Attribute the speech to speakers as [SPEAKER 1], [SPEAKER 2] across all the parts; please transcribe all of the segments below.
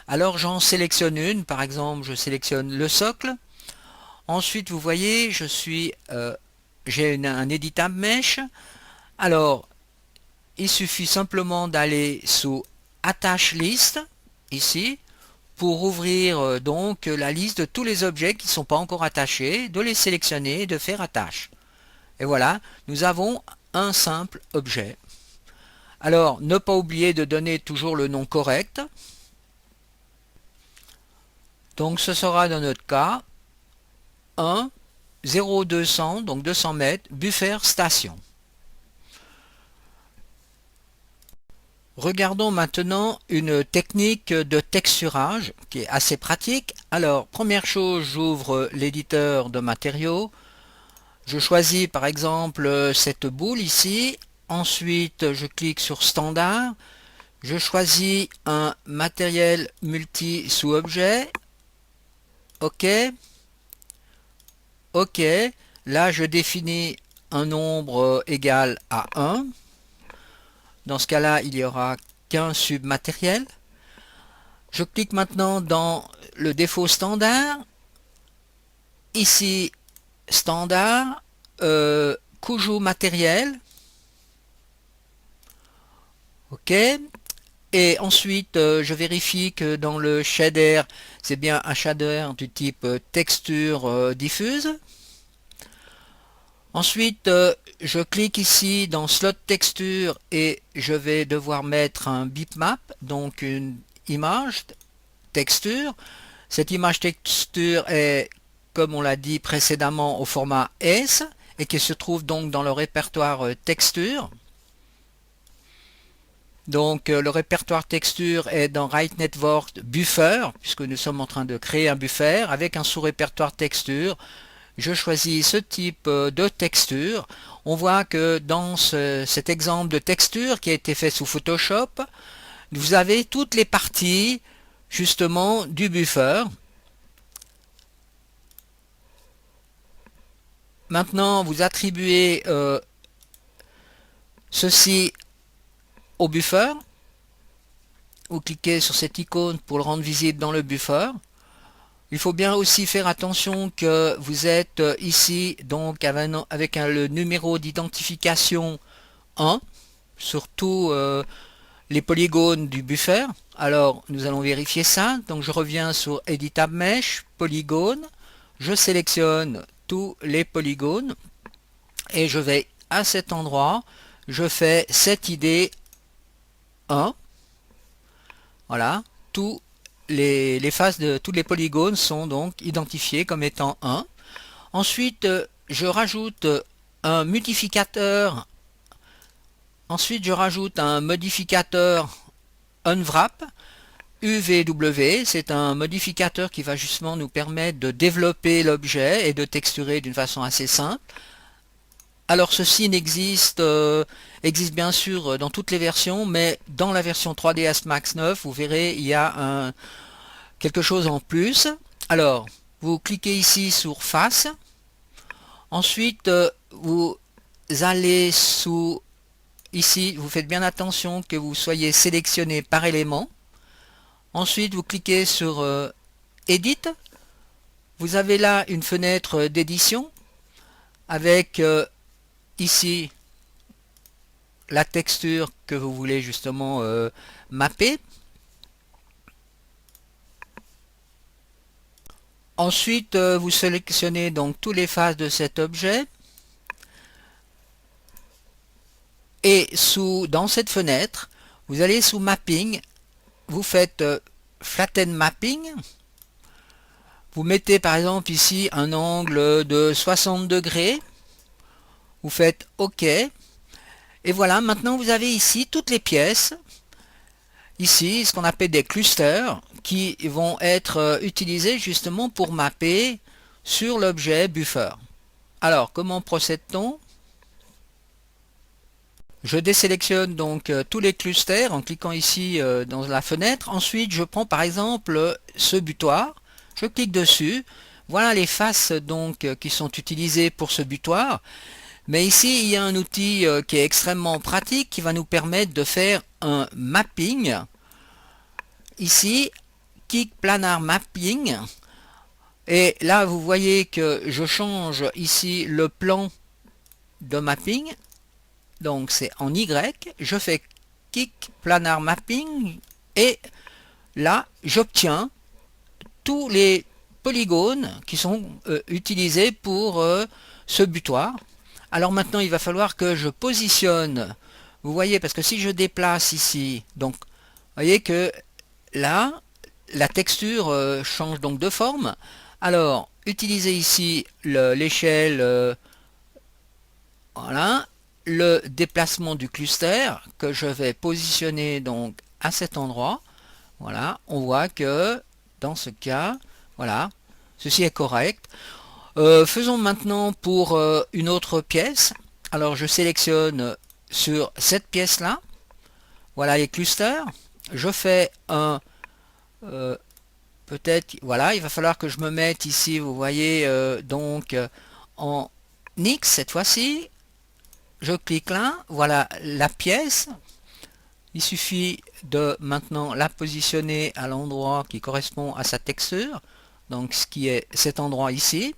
[SPEAKER 1] Alors j'en sélectionne une, par exemple je sélectionne le socle. Ensuite vous voyez j'ai un éditable mèche. Alors il suffit simplement d'aller sous attache liste ici pour ouvrir donc la liste de tous les objets qui ne sont pas encore attachés, de les sélectionner et de faire attache. Et voilà, nous avons un simple objet. Alors ne pas oublier de donner toujours le nom correct. Donc ce sera dans notre cas 1 0200, donc 200 mètres, buffer station. Regardons maintenant une technique de texturage qui est assez pratique. Alors, première chose, j'ouvre l'éditeur de matériaux. Je choisis par exemple cette boule ici. Ensuite, je clique sur Standard. Je choisis un matériel multi sous objet. OK. OK. Là, je définis un nombre égal à 1. Dans ce cas-là, il n'y aura qu'un submatériel. Je clique maintenant dans le défaut standard. Ici, standard, Kuju matériel. OK. Et ensuite, je vérifie que dans le shader, c'est bien un shader du type texture diffuse. Ensuite, je clique ici dans slot texture et je vais devoir mettre un bitmap, donc une image texture. Cette image texture est, comme on l'a dit précédemment, au format S et qui se trouve donc dans le répertoire texture. Donc le répertoire texture est dans Right Network Buffer, puisque nous sommes en train de créer un buffer avec un sous-répertoire texture. Je choisis ce type de texture. On voit que dans cet exemple de texture qui a été fait sous Photoshop, vous avez toutes les parties justement du buffer. Maintenant, vous attribuez ceci au buffer. Vous cliquez sur cette icône pour le rendre visible dans le buffer. Il faut bien aussi faire attention que vous êtes ici donc avec le numéro d'identification 1 sur tous les polygones du buffer. Alors nous allons vérifier ça. Donc je reviens sur Editable Mesh, Polygone. Je sélectionne tous les polygones et je vais à cet endroit. Je fais cette idée 1. Voilà, tous les faces de tous les polygones sont donc identifiés comme étant 1. Ensuite, je rajoute un modificateur. Ensuite, je rajoute un modificateur unwrap. UVW, c'est un modificateur qui va justement nous permettre de développer l'objet et de texturer d'une façon assez simple. Alors ceci existe bien sûr dans toutes les versions, mais dans la version 3ds Max 9, vous verrez, il y a quelque chose en plus. Alors, vous cliquez ici sur Face. Ensuite, vous allez sous ici, vous faites bien attention que vous soyez sélectionné par élément. Ensuite, vous cliquez sur Edit. Vous avez là une fenêtre d'édition avec ici la texture que vous voulez justement mapper. Ensuite, vous sélectionnez donc tous les faces de cet objet et dans cette fenêtre, vous allez sous Mapping, vous faites Flatten Mapping. Vous mettez par exemple ici un angle de 60 degrés. Vous faites OK. Et voilà, maintenant vous avez ici toutes les pièces. Ici, ce qu'on appelle des clusters qui vont être utilisés justement pour mapper sur l'objet buffer. Alors, comment procède-t-on? Je désélectionne donc tous les clusters en cliquant ici dans la fenêtre. Ensuite, je prends par exemple ce butoir. Je clique dessus. Voilà les faces donc qui sont utilisées pour ce butoir. Mais ici, il y a un outil qui est extrêmement pratique qui va nous permettre de faire un mapping ici Kick Planar Mapping. Et là, vous voyez que je change ici le plan de mapping. Donc, c'est en Y. Je fais Kick Planar Mapping. Et là, j'obtiens tous les polygones qui sont utilisés pour ce butoir. Alors maintenant, il va falloir que je positionne. Vous voyez, parce que si je déplace ici, donc, vous voyez que là, la texture change donc de forme. Alors, utilisez ici l'échelle, voilà, le déplacement du cluster que je vais positionner donc à cet endroit. Voilà, on voit que dans ce cas, voilà, ceci est correct. Faisons maintenant pour une autre pièce. Alors, je sélectionne sur cette pièce-là. Voilà les clusters. Je fais un... peut-être, voilà, il va falloir que je me mette ici, vous voyez, donc en X cette fois-ci. Je clique là, voilà la pièce. Il suffit de maintenant la positionner à l'endroit qui correspond à sa texture. Donc ce qui est cet endroit ici.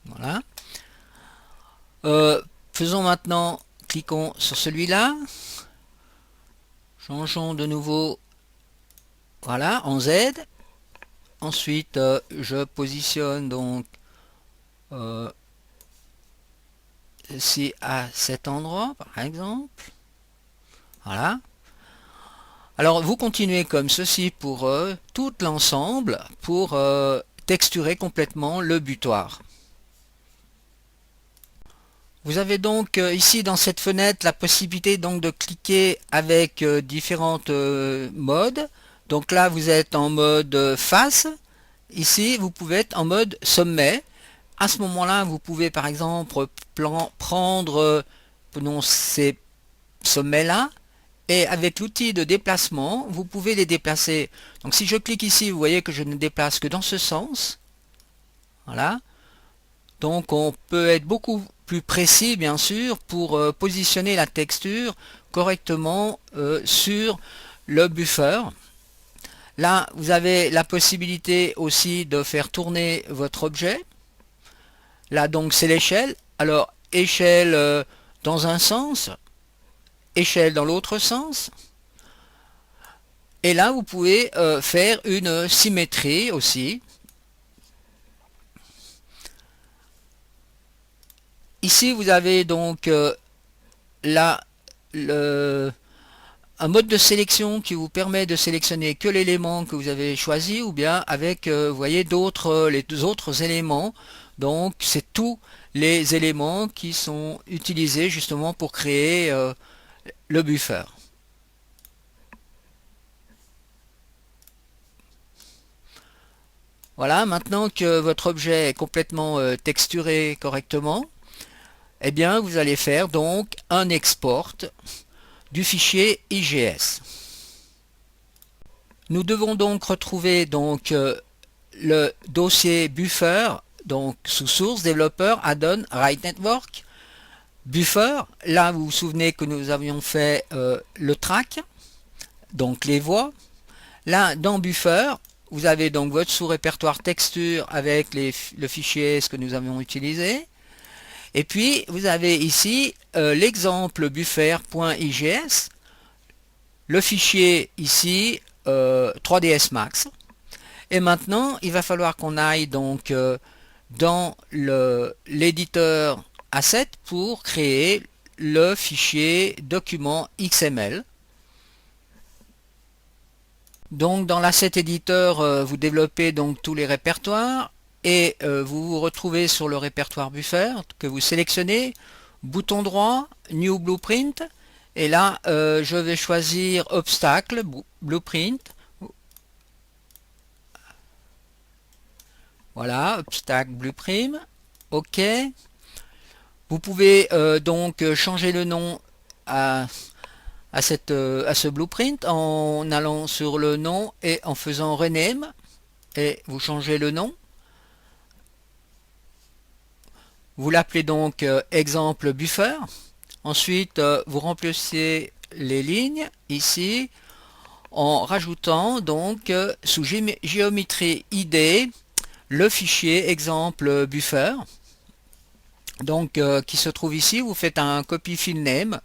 [SPEAKER 1] Voilà. Faisons maintenant, cliquons sur celui-là. Changeons de nouveau, voilà, en Z. Ensuite, je positionne donc ici à cet endroit, par exemple. Voilà. Alors, vous continuez comme ceci pour tout l'ensemble, pour texturer complètement le butoir. Vous avez donc ici dans cette fenêtre la possibilité donc de cliquer avec différentes modes. Donc là vous êtes en mode face. Ici vous pouvez être en mode sommet. À ce moment-là vous pouvez par exemple prendre prenons ces sommets là et avec l'outil de déplacement vous pouvez les déplacer. Donc si je clique ici vous voyez que je ne déplace que dans ce sens. Voilà. Donc on peut être beaucoup plus précis bien sûr pour positionner la texture correctement sur le buffer. Là vous avez la possibilité aussi de faire tourner votre objet. Là donc c'est l'échelle. Alors échelle dans un sens, échelle dans l'autre sens. Et là vous pouvez faire une symétrie aussi. Ici, vous avez donc un mode de sélection qui vous permet de sélectionner que l'élément que vous avez choisi ou bien avec, vous voyez, les deux autres éléments. Donc, c'est tous les éléments qui sont utilisés justement pour créer le buffer. Voilà, maintenant que votre objet est complètement texturé correctement, eh bien, vous allez faire donc un export du fichier IGS. Nous devons donc retrouver donc le dossier buffer donc sous source développeur add-on Write Network buffer. Là, vous vous souvenez que nous avions fait le track, donc les voix. Là, dans buffer, vous avez donc votre sous-répertoire texture avec le fichier ce que nous avons utilisé. Et puis, vous avez ici l'exemple buffer.igs, le fichier ici 3ds Max. Et maintenant, il va falloir qu'on aille donc dans l'éditeur Asset pour créer le fichier document XML. Donc, dans l'Asset Editor, vous développez donc tous les répertoires. Et vous vous retrouvez sur le répertoire buffer que vous sélectionnez, bouton droit, New Blueprint, et là je vais choisir Obstacle, Blueprint. Voilà, Obstacle, Blueprint, OK. Vous pouvez donc changer le nom à ce blueprint en allant sur le nom et en faisant Rename, et vous changez le nom. Vous l'appelez donc exemple buffer. Ensuite, vous remplissez les lignes ici en rajoutant donc sous géométrie ID le fichier exemple buffer, donc qui se trouve ici. Vous faites un copy file name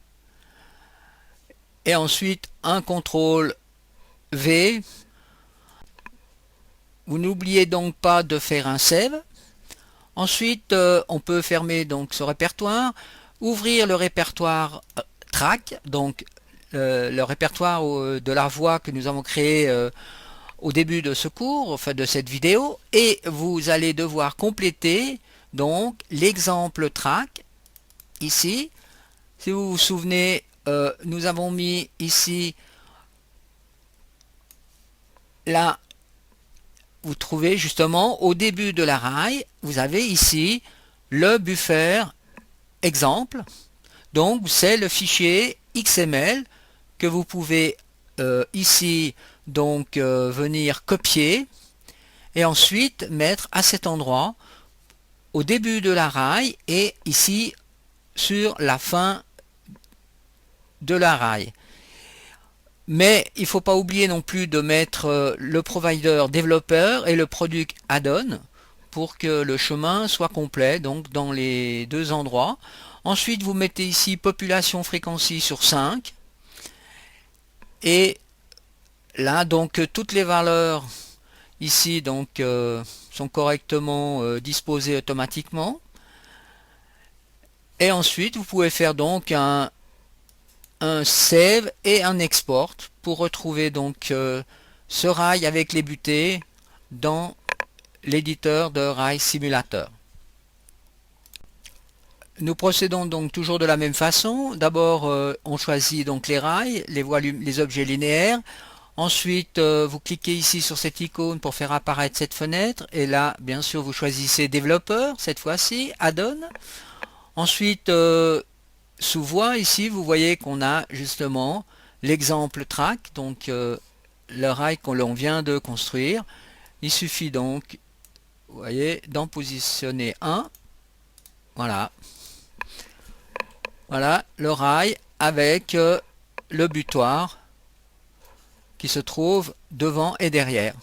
[SPEAKER 1] et ensuite un CTRL V. Vous n'oubliez donc pas de faire un save. Ensuite on peut fermer donc ce répertoire, ouvrir le répertoire track, donc le répertoire de la voix que nous avons créé au début de ce cours, enfin de cette vidéo, et vous allez devoir compléter donc l'exemple track ici. Si vous vous souvenez, nous avons mis ici, là, vous trouvez justement au début de l'array, vous avez ici le buffer exemple. Donc c'est le fichier XML que vous pouvez ici donc venir copier et ensuite mettre à cet endroit au début de l'array et ici sur la fin de l'array. Mais il ne faut pas oublier non plus de mettre le provider développeur et le product add-on pour que le chemin soit complet donc dans les deux endroits. Ensuite vous mettez ici population fréquency sur 5 et là donc toutes les valeurs ici donc sont correctement disposées automatiquement. Et ensuite vous pouvez faire donc un save et un export pour retrouver donc ce rail avec les butées dans l'éditeur de rail simulateur. Nous procédons donc toujours de la même façon. D'abord on choisit donc les rails, les objets linéaires. Ensuite vous cliquez ici sur cette icône pour faire apparaître cette fenêtre et là bien sûr vous choisissez développeur, cette fois-ci add-on. Ensuite sous voix ici vous voyez qu'on a justement l'exemple track, donc le rail qu'on vient de construire. Il suffit donc, vous voyez, d'en positionner un. Voilà le rail avec le butoir qui se trouve devant et derrière.